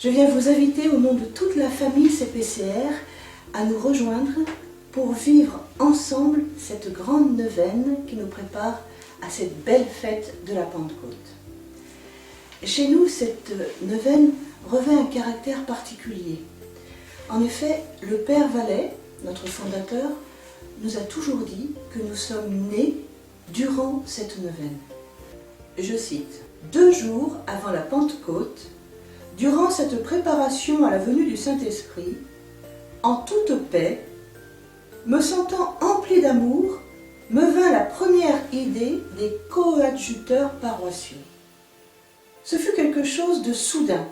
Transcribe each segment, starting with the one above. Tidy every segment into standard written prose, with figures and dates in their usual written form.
Je viens vous inviter au nom de toute la famille CPCR à nous rejoindre pour vivre ensemble cette grande neuvaine qui nous prépare à cette belle fête de la Pentecôte. Chez nous, cette neuvaine revêt un caractère particulier. En effet, le Père Vallet, notre fondateur, nous a toujours dit que nous sommes nés durant cette neuvaine. Je cite, « 2 jours avant la Pentecôte, durant cette préparation à la venue du Saint-Esprit, en toute paix, me sentant empli d'amour, me vint la première idée des coadjuteurs paroissiaux. Ce fut quelque chose de soudain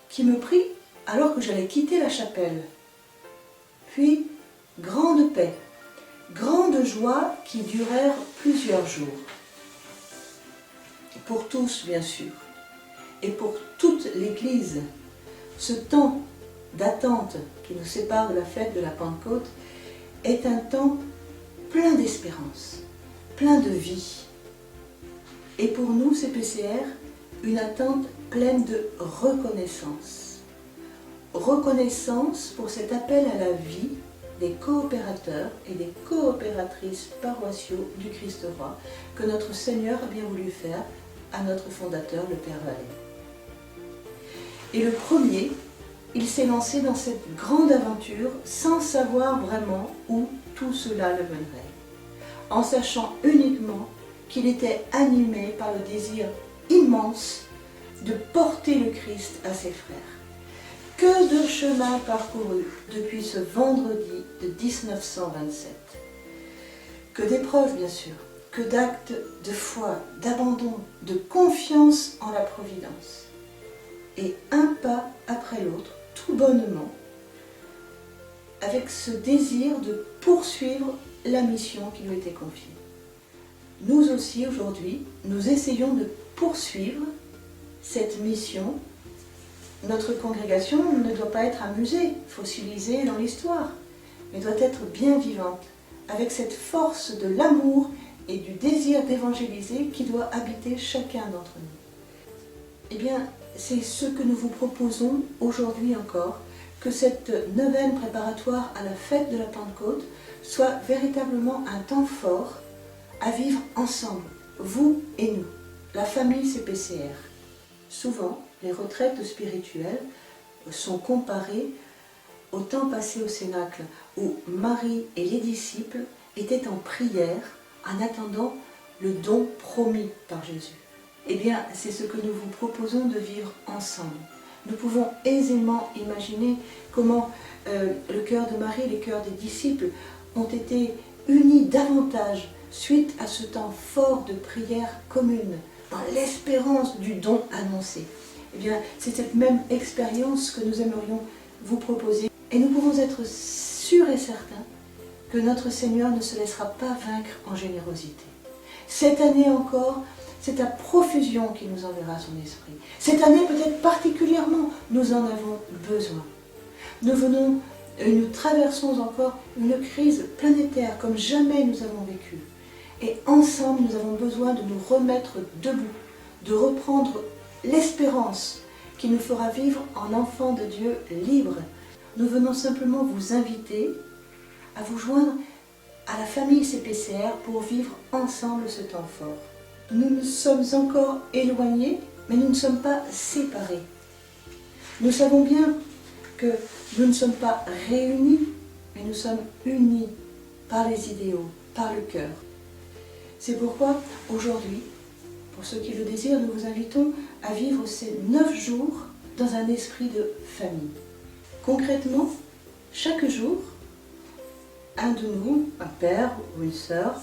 qui me prit alors que j'allais quitter la chapelle. Puis, grande paix, grande joie qui durèrent plusieurs jours. Pour tous, bien sûr, et pour toute l'Église, ce temps d'attente qui nous sépare de la fête de la Pentecôte est un temps plein d'espérance, plein de vie. Et pour nous, CPCR, une attente pleine de reconnaissance. Reconnaissance pour cet appel à la vie des coopérateurs et des coopératrices paroissiaux du Christ-Roi que notre Seigneur a bien voulu faire à notre fondateur, le Père Vallet. Et le premier, il s'est lancé dans cette grande aventure sans savoir vraiment où tout cela le mènerait, en sachant uniquement qu'il était animé par le désir immense de porter le Christ à ses frères. Que de chemin parcouru depuis ce vendredi de 1927. Que d'épreuves, bien sûr, que d'actes de foi, d'abandon, de confiance en la Providence. Et un pas après l'autre, tout bonnement, avec ce désir de poursuivre la mission qui lui était confiée. Nous aussi, aujourd'hui, nous essayons de poursuivre cette mission. Notre congrégation ne doit pas être amusée, fossilisée dans l'histoire, mais doit être bien vivante, avec cette force de l'amour et du désir d'évangéliser qui doit habiter chacun d'entre nous. Eh bien, c'est ce que nous vous proposons aujourd'hui encore, que cette neuvaine préparatoire à la fête de la Pentecôte soit véritablement un temps fort à vivre ensemble, vous et nous, la famille CPCR. Souvent, les retraites spirituelles sont comparées au temps passé au Cénacle, où Marie et les disciples étaient en prière en attendant le don promis par Jésus. Eh bien, c'est ce que nous vous proposons de vivre ensemble. Nous pouvons aisément imaginer comment le cœur de Marie et le cœur des disciples ont été unis davantage suite à ce temps fort de prière commune, dans l'espérance du don annoncé. Eh bien, c'est cette même expérience que nous aimerions vous proposer. Et nous pouvons être sûrs et certains que notre Seigneur ne se laissera pas vaincre en générosité. Cette année encore, c'est à profusion qu'il nous enverra son esprit. Cette année, peut-être particulièrement, nous en avons besoin. Nous traversons encore une crise planétaire comme jamais nous avons vécu. Et ensemble, nous avons besoin de nous remettre debout, de reprendre l'espérance qui nous fera vivre en enfants de Dieu libres. Nous venons simplement vous inviter à vous joindre à la famille CPCR pour vivre ensemble ce temps fort. Nous nous sommes encore éloignés, mais nous ne sommes pas séparés. Nous savons bien que nous ne sommes pas réunis, mais nous sommes unis par les idéaux, par le cœur. C'est pourquoi, aujourd'hui, pour ceux qui le désirent, nous vous invitons à vivre ces 9 jours dans un esprit de famille. Concrètement, chaque jour, un de nous, un père ou une sœur,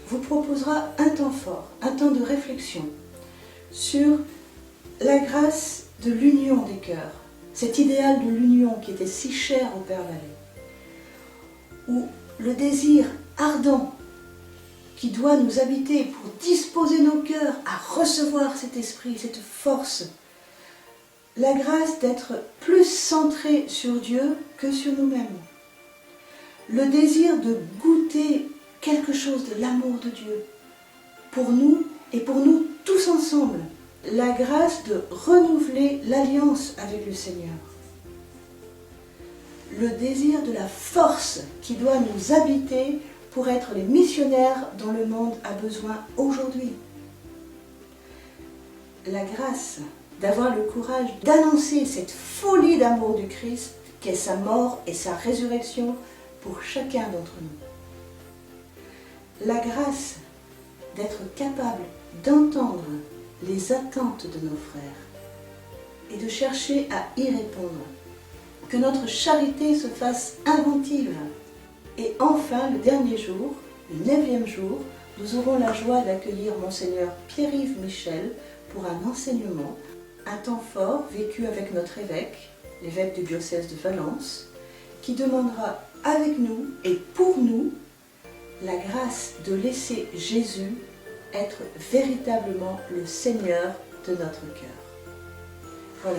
vous proposera un temps fort, un temps de réflexion sur la grâce de l'union des cœurs, cet idéal de l'union qui était si cher au Père Vallet, où le désir ardent qui doit nous habiter pour disposer nos cœurs à recevoir cet esprit, cette force, la grâce d'être plus centrés sur Dieu que sur nous-mêmes, le désir de goûter quelque chose de l'amour de Dieu, pour nous et pour nous tous ensemble, la grâce de renouveler l'alliance avec le Seigneur, le désir de la force qui doit nous habiter pour être les missionnaires dont le monde a besoin aujourd'hui, la grâce d'avoir le courage d'annoncer cette folie d'amour du Christ qu'est sa mort et sa résurrection pour chacun d'entre nous. La grâce d'être capable d'entendre les attentes de nos frères et de chercher à y répondre. Que notre charité se fasse inventive. Et enfin, le dernier jour, le 9e jour, nous aurons la joie d'accueillir Monseigneur Pierre-Yves Michel pour un enseignement, un temps fort vécu avec notre évêque, l'évêque du diocèse de Valence, qui demandera avec nous et pour nous la grâce de laisser Jésus être véritablement le Seigneur de notre cœur.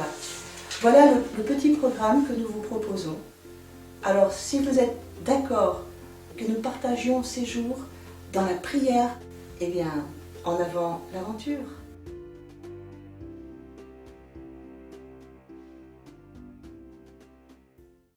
Voilà le petit programme que nous vous proposons. Alors, si vous êtes d'accord que nous partagions ces jours dans la prière, eh bien, en avant l'aventure.